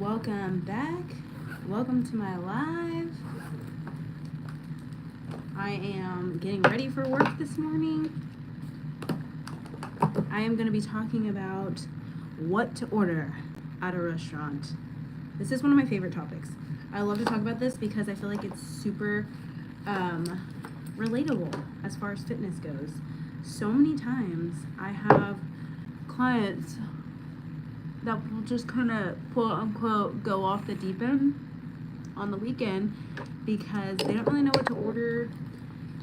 Welcome back. Welcome to my live. I am getting ready for work this morning. I am going to be talking about what to order at a restaurant. This is one of my favorite topics. I love to talk about this because I feel like it's super relatable as far as fitness goes. So many times I have clients that will just kind of quote unquote go off the deep end on the weekend because they don't really know what to order,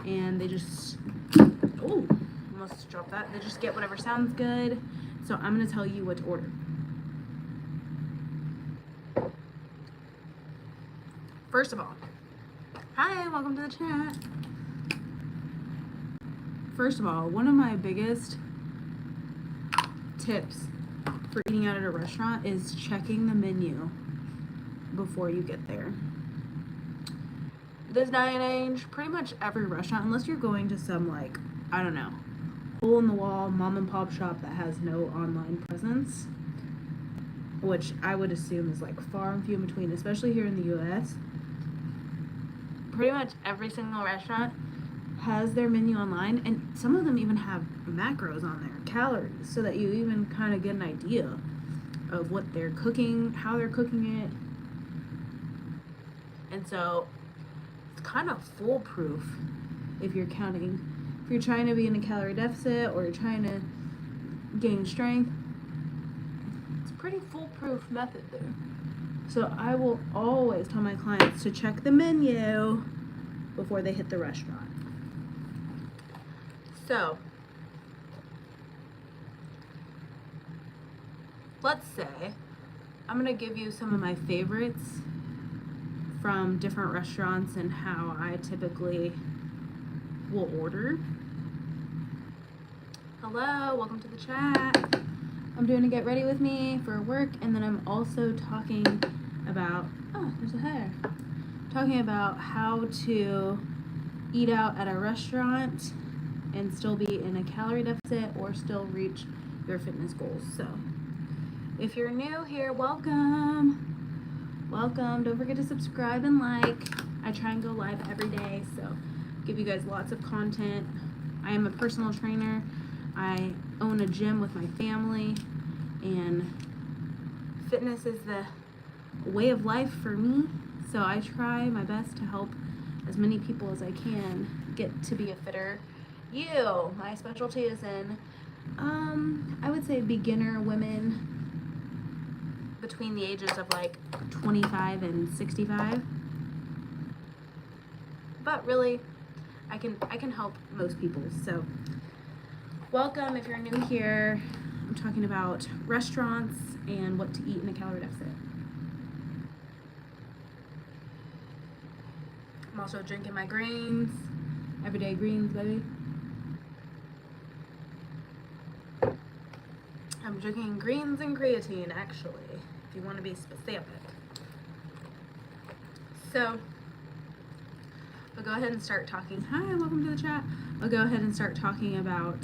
and they just almost dropped that. They just get whatever sounds good. So I'm going to tell you what to order. First of all, hi, welcome to the chat. First of all, one of my biggest tips for eating out at a restaurant is checking the menu before you get there. This day and age, pretty much every restaurant, unless you're going to some hole in the wall mom and pop shop that has no online presence, which I would assume is far and few in between, especially here in the US. Pretty much every single restaurant has their menu online, and some of them even have macros on there, calories, so that you even kind of get an idea of what they're cooking, how they're cooking it. And so it's kind of foolproof if you're trying to be in a calorie deficit or you're trying to gain strength. It's a pretty foolproof method there. So I will always tell my clients to check the menu before they hit the restaurant. So, let's say I'm going to give you some of my favorites from different restaurants and how I typically will order. Hello, welcome to the chat. I'm doing a get ready with me for work, and then I'm also talking about, there's a hair. Talking about how to eat out at a restaurant and still be in a calorie deficit or still reach your fitness goals. So if you're new here, welcome. Don't forget to subscribe and like. I try and go live every day, so give you guys lots of content. I am a personal trainer. I own a gym with my family, and fitness is the way of life for me. So I try my best to help as many people as I can get to be a fitter you. My specialty is in, I would say beginner women between the ages of 25 and 65. But really, I can help most people. So welcome if you're new here. I'm talking about restaurants and what to eat in a calorie deficit. I'm also drinking my greens, everyday greens, baby. I'm drinking greens and creatine, actually, if you want to be specific. So, I'll go ahead and start talking. Hi, welcome to the chat. I'll go ahead and start talking about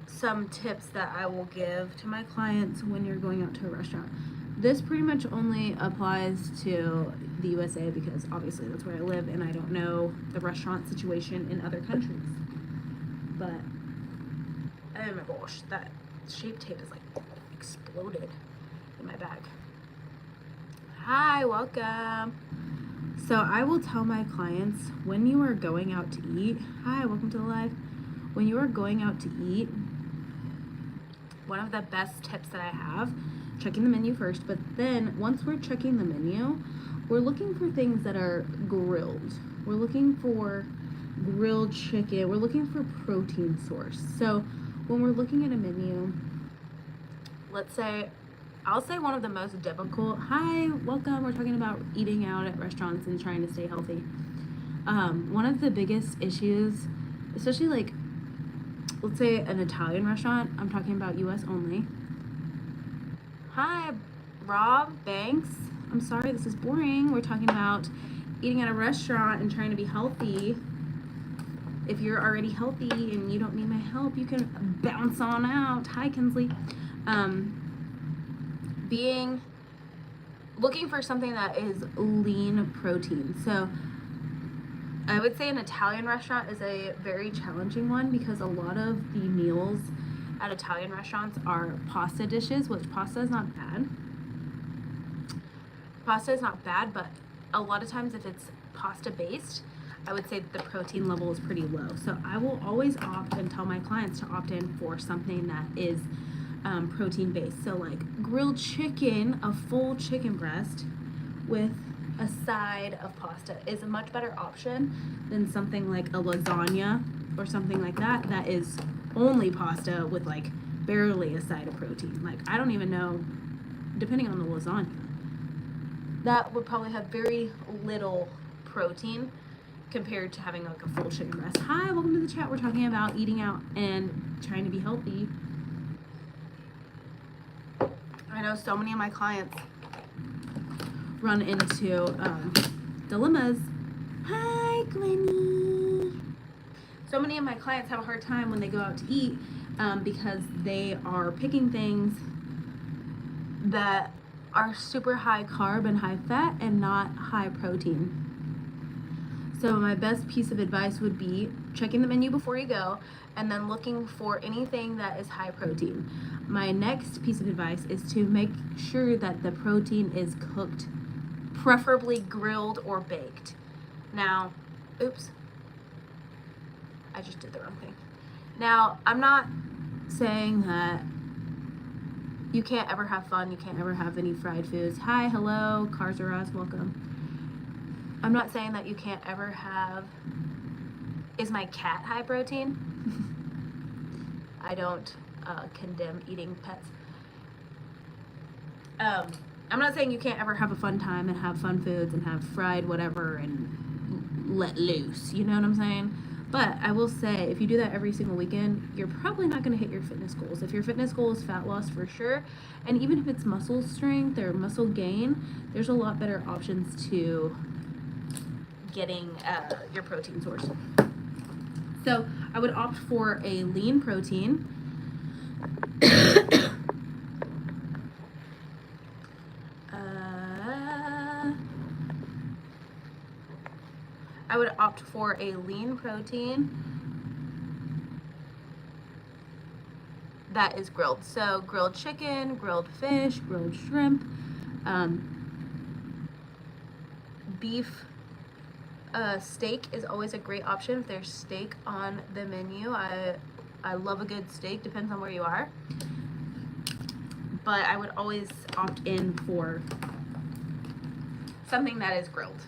some tips that I will give to my clients when you're going out to a restaurant. This pretty much only applies to the USA because obviously that's where I live and I don't know the restaurant situation in other countries. But oh my gosh, that Shape Tape is exploded in my bag. Hi, welcome. So I will tell my clients when you are going out to eat, hi, welcome to the live. When you are going out to eat, one of the best tips that I have, checking the menu first, but then once we're checking the menu, we're looking for things that are grilled. We're looking for grilled chicken. We're looking for protein source. So when we're looking at a menu, I'll say one of the most difficult, hi, welcome, we're talking about eating out at restaurants and trying to stay healthy. One of the biggest issues, especially let's say an Italian restaurant, I'm talking about US only. Hi, Rob, thanks. I'm sorry, this is boring. We're talking about eating at a restaurant and trying to be healthy. If you're already healthy and you don't need my help, you can bounce on out. Hi, Kinsley. looking for something that is lean protein. So I would say an Italian restaurant is a very challenging one because a lot of the meals at Italian restaurants are pasta dishes, which pasta is not bad. Pasta is not bad, but a lot of times if it's pasta based, I would say that the protein level is pretty low. So I will always opt and tell my clients to opt in for something that is protein based. So like grilled chicken, a full chicken breast with a side of pasta is a much better option than something like a lasagna or something like that that is only pasta with like barely a side of protein. Like I don't even know, depending on the lasagna, that would probably have very little protein compared to having like a full chicken breast. Hi, welcome to the chat. We're talking about eating out and trying to be healthy. I know so many of my clients run into dilemmas. Hi, Glennie. So many of my clients have a hard time when they go out to eat because they are picking things that are super high carb and high fat and not high protein. So my best piece of advice would be checking the menu before you go and then looking for anything that is high protein. My next piece of advice is to make sure that the protein is cooked, preferably grilled or baked. Now, oops, I just did the wrong thing. Now, I'm not saying that you can't ever have fun, you can't ever have any fried foods. Hi, hello, Karzaraz, welcome. I'm not saying that you can't ever have, is my cat high protein? I don't condemn eating pets. I'm not saying you can't ever have a fun time and have fun foods and have fried whatever and let loose, you know what I'm saying? But I will say, if you do that every single weekend, you're probably not going to hit your fitness goals. If your fitness goal is fat loss, for sure, and even if it's muscle strength or muscle gain, there's a lot better options to getting your protein source. So I would opt for a lean protein. I would opt for a lean protein that is grilled. So grilled chicken, grilled fish, grilled shrimp, beef. Steak is always a great option if there's steak on the menu. I love a good steak, depends on where you are. But I would always opt in for something that is grilled.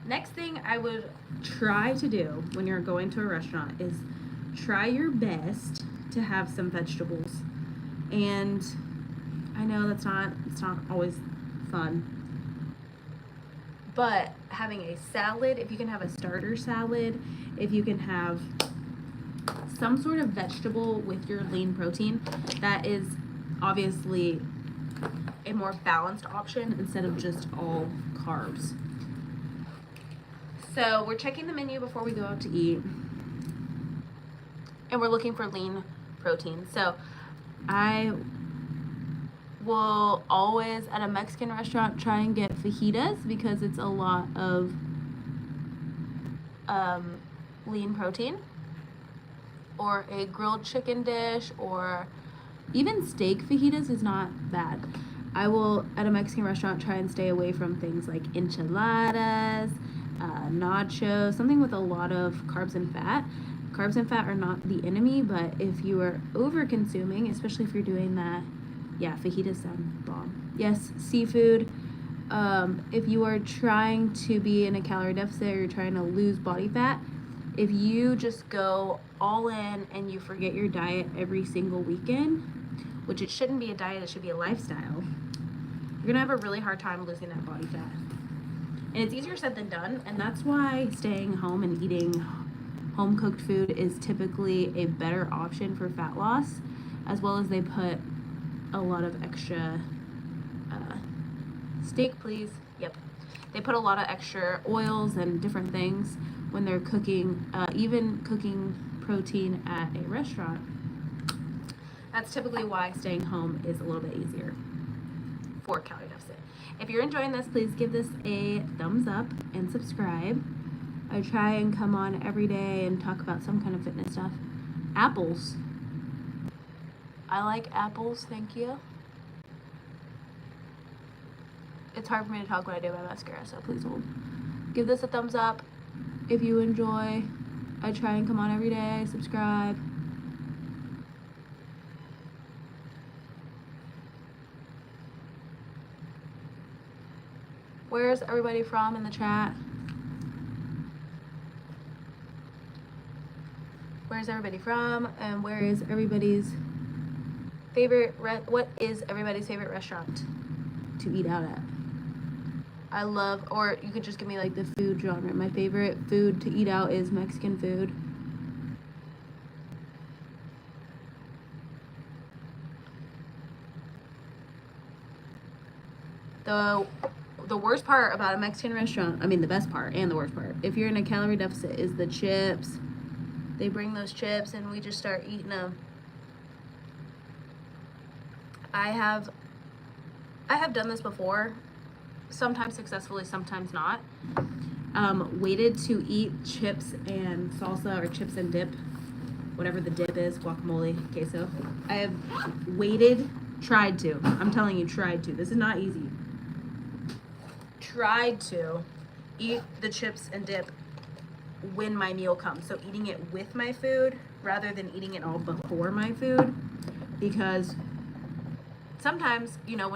Next thing I would try to do when you're going to a restaurant is try your best to have some vegetables. And I know it's not always fun. But having a salad, if you can have a starter salad, if you can have some sort of vegetable with your lean protein, that is obviously a more balanced option instead of just all carbs. So we're checking the menu before we go out to eat, and we're looking for lean protein. So I will always, at a Mexican restaurant, try and get fajitas because it's a lot of lean protein, or a grilled chicken dish, or even steak fajitas is not bad. I will, at a Mexican restaurant, try and stay away from things like enchiladas, nachos, something with a lot of carbs and fat. Carbs and fat are not the enemy, but if you are over consuming, especially if you're doing that, yeah, fajitas sound bomb. Yes, seafood. If you are trying to be in a calorie deficit or you're trying to lose body fat, if you just go all in and you forget your diet every single weekend, which it shouldn't be a diet, it should be a lifestyle, you're gonna have a really hard time losing that body fat. And it's easier said than done, and that's why staying home and eating home cooked food is typically a better option for fat loss, as well as they put a lot of extra steak, please. Yep. They put a lot of extra oils and different things when they're cooking, even cooking protein at a restaurant. That's typically why staying home is a little bit easier for calorie deficit. If you're enjoying this, please give this a thumbs up and subscribe. I try and come on every day and talk about some kind of fitness stuff. Apples. I like apples, thank you. It's hard for me to talk when I do my mascara, so please hold. Give this a thumbs up if you enjoy. I try and come on every day, subscribe. Where's everybody from in the chat? Where's everybody from? And where is everybody's favorite, what is everybody's favorite restaurant to eat out at? I love, or you could just give me like the food genre. My favorite food to eat out is Mexican food. The worst part about a Mexican restaurant, I mean the best part and the worst part, if you're in a calorie deficit, is the chips. They bring those chips and we just start eating them. I have done this before, sometimes successfully, sometimes not. Waited to eat chips and salsa or chips and dip, whatever the dip is, guacamole, queso. I have tried to, I'm telling you, tried to. This is not easy. Tried to eat the chips and dip when my meal comes. So eating it with my food rather than eating it all before my food, because sometimes, you know,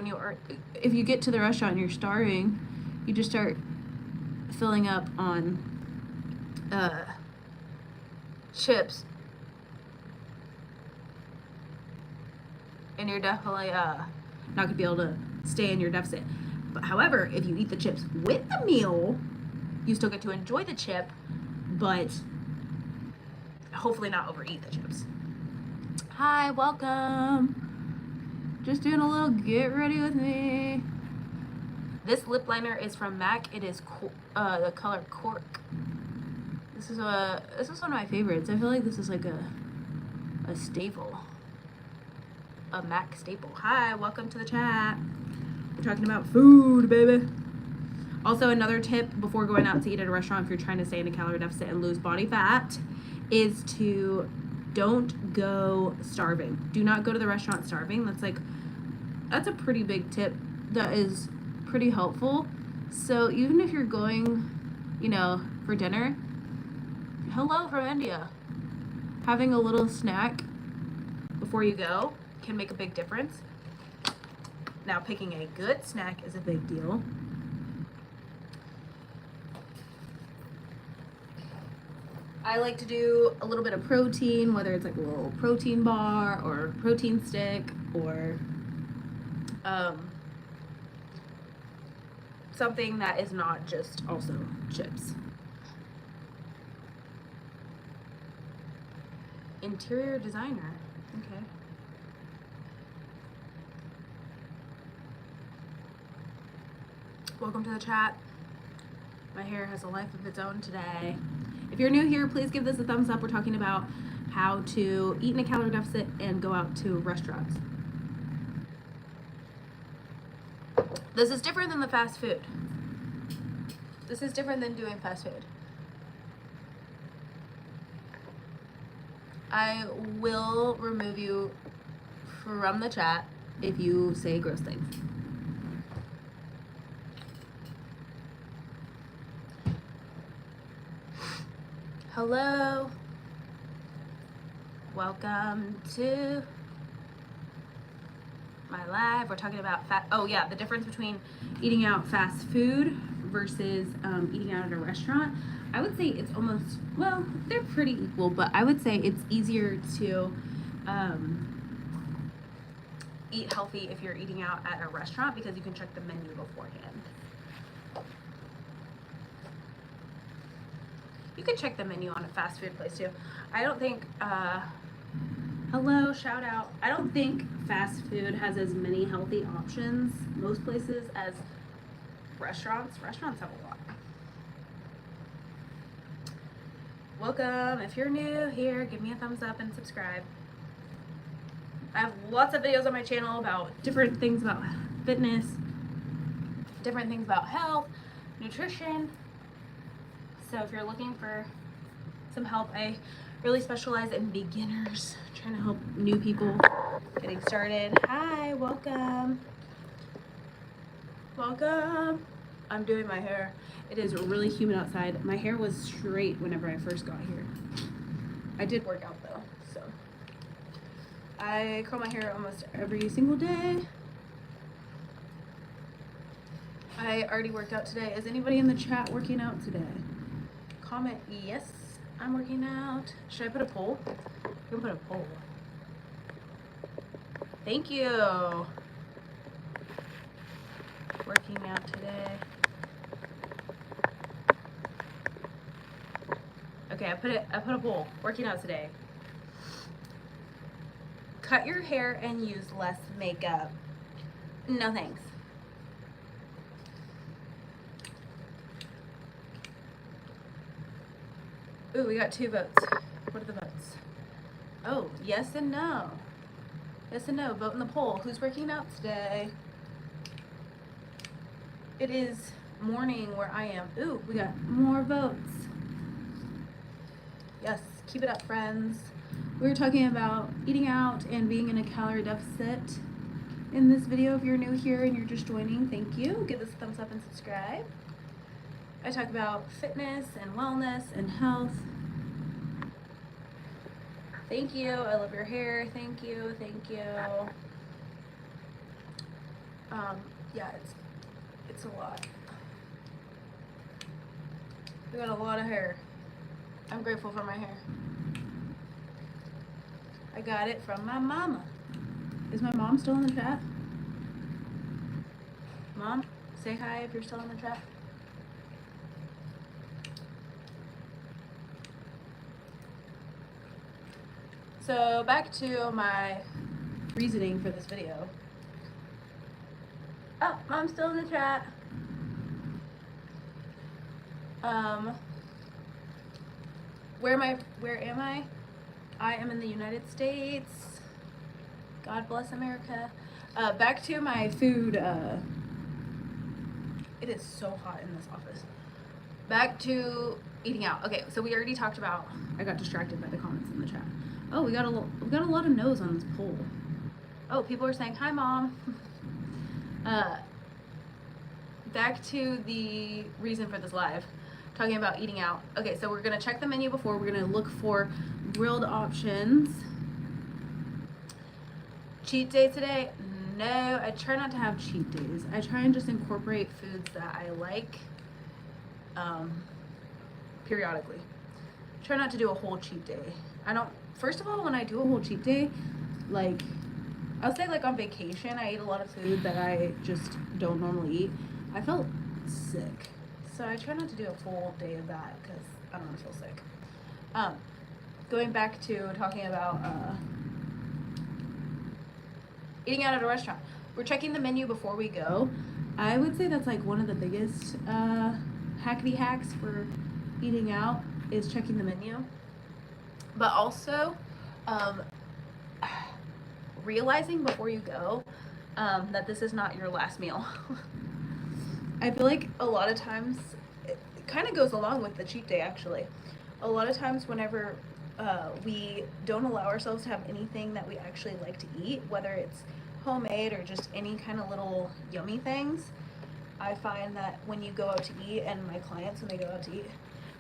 if you get to the restaurant and you're starving, you just start filling up on chips, and you're definitely not gonna be able to stay in your deficit. But however, if you eat the chips with the meal, you still get to enjoy the chip, but hopefully not overeat the chips. Hi, welcome. Just doing a little get ready with me. This lip liner is from MAC. It is the color Cork. This is one of my favorites. I feel like this is like a staple, a MAC staple. Hi, welcome to the chat. We're talking about food, baby. Also, another tip before going out to eat at a restaurant, if you're trying to stay in a calorie deficit and lose body fat, is to don't go starving. Do not go to the restaurant starving. That's a pretty big tip that is pretty helpful. So even if you're going, you know, for dinner, hello from India, having a little snack before you go can make a big difference. Now, picking a good snack is a big deal. I like to do a little bit of protein, whether it's like a little protein bar or protein stick or something that is not just also chips. Interior designer, okay. Welcome to the chat. My hair has a life of its own today. If you're new here, please give this a thumbs up. We're talking about how to eat in a calorie deficit and go out to restaurants. This is different than the fast food. This is different than doing fast food. I will remove you from the chat if you say gross things. Hello. Welcome to my live. We're talking about the difference between eating out fast food versus eating out at a restaurant. I would say it's almost, well, they're pretty equal, but I would say it's easier to eat healthy if you're eating out at a restaurant because you can check the menu beforehand. You can check the menu on a fast food place too. I don't think, hello, shout out. I don't think fast food has as many healthy options, most places, as restaurants. Restaurants have a lot. Welcome. If you're new here, give me a thumbs up and subscribe. I have lots of videos on my channel about different things about fitness, different things about health, nutrition. So if you're looking for some help, I really specialize in beginners, trying to help new people getting started. Hi, welcome. Welcome. I'm doing my hair. It is really humid outside. My hair was straight whenever I first got here. I did work out though, so I curl my hair almost every single day. I already worked out today. Is anybody in the chat working out today? Comment yes, I'm working out. Should I put a poll? You can put a poll. Thank you. Working out today. Okay, I put a poll. Working out today. Cut your hair and use less makeup. No thanks. Ooh, we got 2 votes. What are the votes? Oh, yes and no. Yes and no. Vote in the poll. Who's working out today? It is morning where I am. Ooh, we got more votes. Yes, keep it up, friends. We were talking about eating out and being in a calorie deficit in this video. If you're new here and you're just joining, thank you. Give this a thumbs up and subscribe. I talk about fitness and wellness and health. Thank you. I love your hair. Thank you. Thank you. Yeah, it's a lot. We got a lot of hair. I'm grateful for my hair. I got it from my mama. Is my mom still in the chat? Mom, say hi if you're still in the chat. So back to my reasoning for this video. Oh, Mom's still in the chat. Where am I? I am in the United States. God bless America. Back to my food. It is so hot in this office. Back to eating out. Okay, so we already talked about. I got distracted by the comments in the chat. Oh, we got a lot of no's on this poll. Oh, people are saying hi, Mom. Back to the reason for this live, talking about eating out. Okay, so we're gonna check the menu before. We're gonna look for grilled options. Cheat day today? No, I try not to have cheat days. I try and just incorporate foods that I like periodically. Try not to do a whole cheat day. First of all, when I do a whole cheat day, like, I'll say like on vacation, I eat a lot of food that I just don't normally eat. I felt sick. So I try not to do a full day of that because I don't want to feel sick. Going back to talking about eating out at a restaurant. We're checking the menu before we go. I would say that's like one of the biggest hackety hacks for eating out is checking the menu. But also realizing before you go that this is not your last meal. I feel like a lot of times it kind of goes along with the cheat day actually. A lot of times whenever we don't allow ourselves to have anything that we actually like to eat, whether it's homemade or just any kind of little yummy things, I find that when you go out to eat, and my clients when they go out to eat,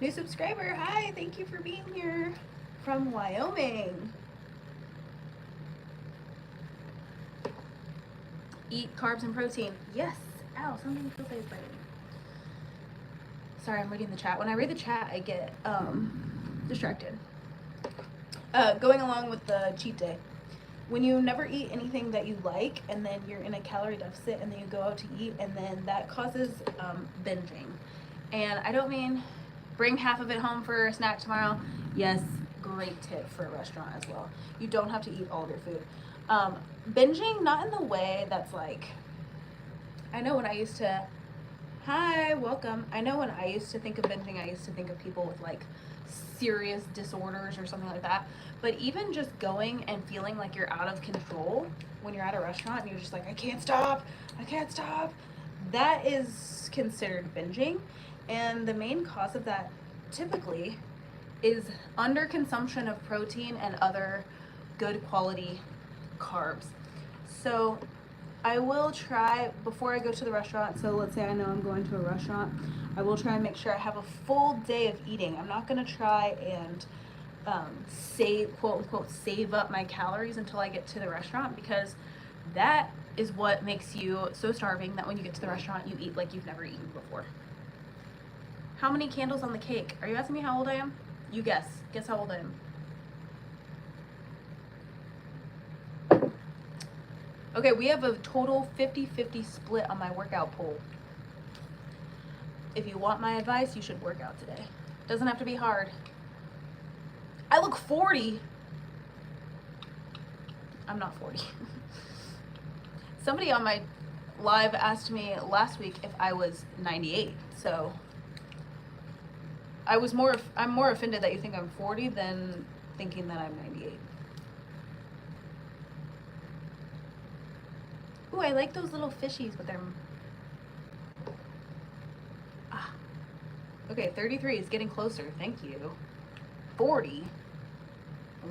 new subscriber, hi, thank you for being here from Wyoming. Eat carbs and protein. Yes. Ow, something feels like it's biting. Sorry, I'm reading the chat. When I read the chat, I get distracted. Going along with the cheat day. When you never eat anything that you like, and then you're in a calorie deficit, and then you go out to eat, and then that causes binging. And I don't mean bring half of it home for a snack tomorrow. Yes, great tip for a restaurant as well. You don't have to eat all of your food. Binging, not in the way that's like, I know when I used to, hi, welcome. I know when I used to think of binging, I used to think of people with like serious disorders or something like that. But even just going and feeling like you're out of control when you're at a restaurant and you're just like, I can't stop, that is considered binging. And the main cause of that typically is underconsumption of protein and other good quality carbs. So I will try, before I go to the restaurant, so let's say I know I'm going to a restaurant, I will try and make sure I have a full day of eating. I'm not going to try and quote unquote, save up my calories until I get to the restaurant, because that is what makes you so starving that when you get to the restaurant, you eat like you've never eaten before. How many candles on the cake? Are you asking me how old I am? You guess. Guess how old I am. Okay, we have a total 50-50 split on my workout poll. If you want my advice, you should work out today. Doesn't have to be hard. I look 40. I'm not 40. Somebody on my live asked me last week if I was 98. So I'm more offended that you think I'm 40 than thinking that I'm 98. Ooh, I like those little fishies with their... Okay, 33 is getting closer. Thank you. 40.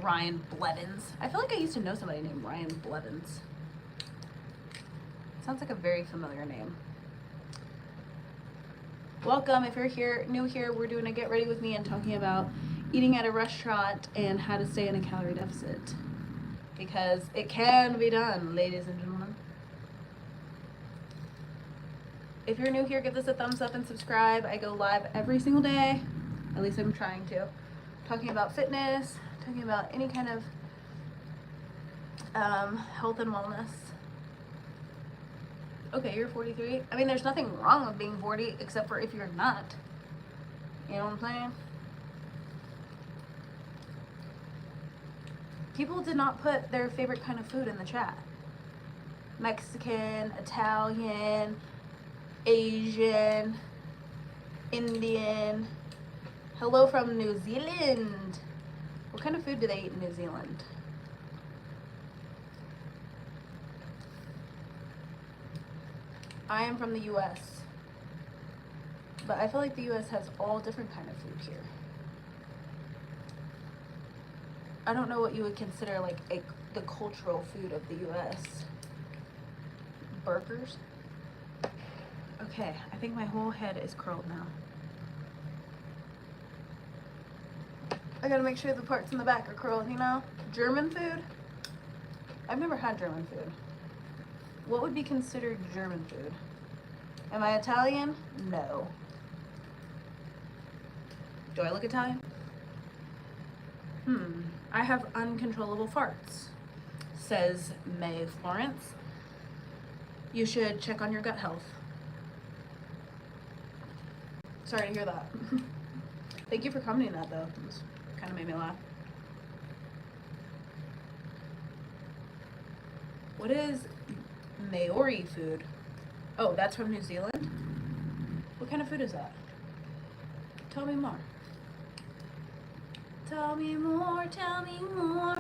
Ryan Blevins. I feel like I used to know somebody named Ryan Blevins. Sounds like a very familiar name. Welcome. If you're new here, we're doing a get ready with me and talking about eating at a restaurant and how to stay in a calorie deficit. Because it can be done, ladies and gentlemen. If you're new here, give this a thumbs up and subscribe. I go live every single day. At least I'm trying to. Talking about fitness, talking about any kind of health and wellness. Okay, you're 43. I mean, there's nothing wrong with being 40, except for if you're not. You know what I'm saying? People did not put their favorite kind of food in the chat. Mexican, Italian, Asian, Indian. Hello from New Zealand. What kind of food do they eat in New Zealand? I am from the US, but I feel like the US has all different kind of food here. I don't know what you would consider like the cultural food of the US. Burgers? Okay, I think my whole head is curled now. I gotta make sure the parts in the back are curled, you know? German food? I've never had German food. What would be considered German food? Am I Italian? No. Do I look Italian? I have uncontrollable farts, says May Florence. You should check on your gut health. Sorry to hear that. Thank you for commenting that though. This kind of made me laugh. What is Maori food? Oh, that's from New Zealand? What kind of food is that? Tell me more. Tell me more, tell me more.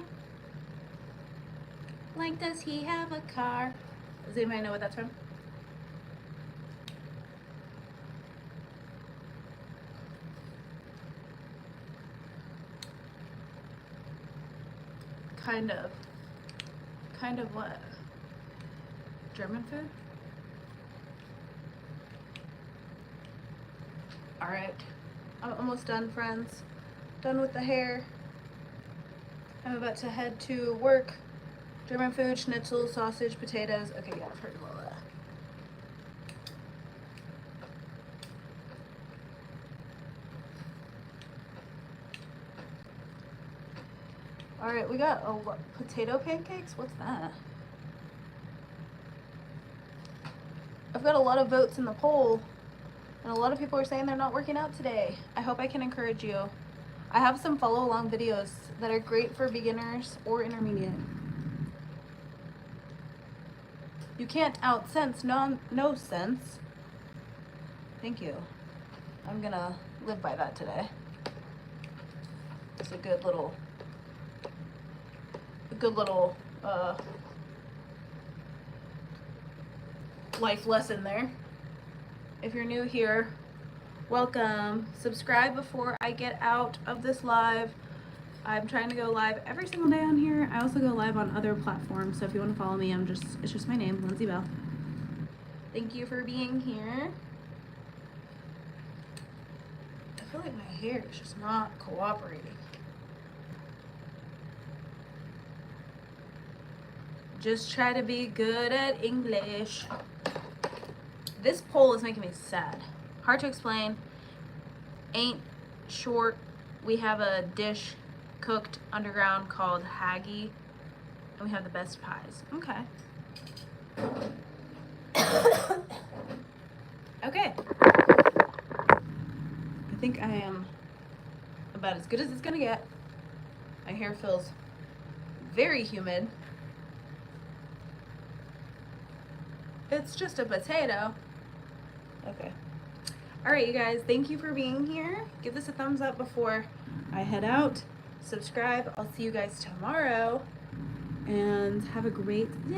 Like, does he have a car? Does anybody know what that's from? Kind of. Kind of what? German food? Alright. I'm almost done, friends. Done with the hair. I'm about to head to work. German food, schnitzel, sausage, potatoes. Okay, yeah, I've heard of all that. Alright, we got potato pancakes? What's that? I've got a lot of votes in the poll, and a lot of people are saying they're not working out today. I hope I can encourage you. I have some follow-along videos that are great for beginners or intermediate. You can't out-sense no sense. Thank you. I'm gonna live by that today. There's a good little life lesson there. If you're new here, welcome. Subscribe before I get out of this live. I'm trying to go live every single day on here. I also go live on other platforms, so if you want to follow me, it's just my name, Lindsay Bell. Thank you for being here. I feel like my hair is just not cooperating. Just try to be good at English. This poll is making me sad. Hard to explain. Ain't short. We have a dish cooked underground called haggis, and we have the best pies. Okay. Okay. I think I am about as good as it's gonna get. My hair feels very humid. It's just a potato. Okay. All right, you guys, thank you for being here. Give this a thumbs up before I head out. Subscribe. I'll see you guys tomorrow, and have a great day.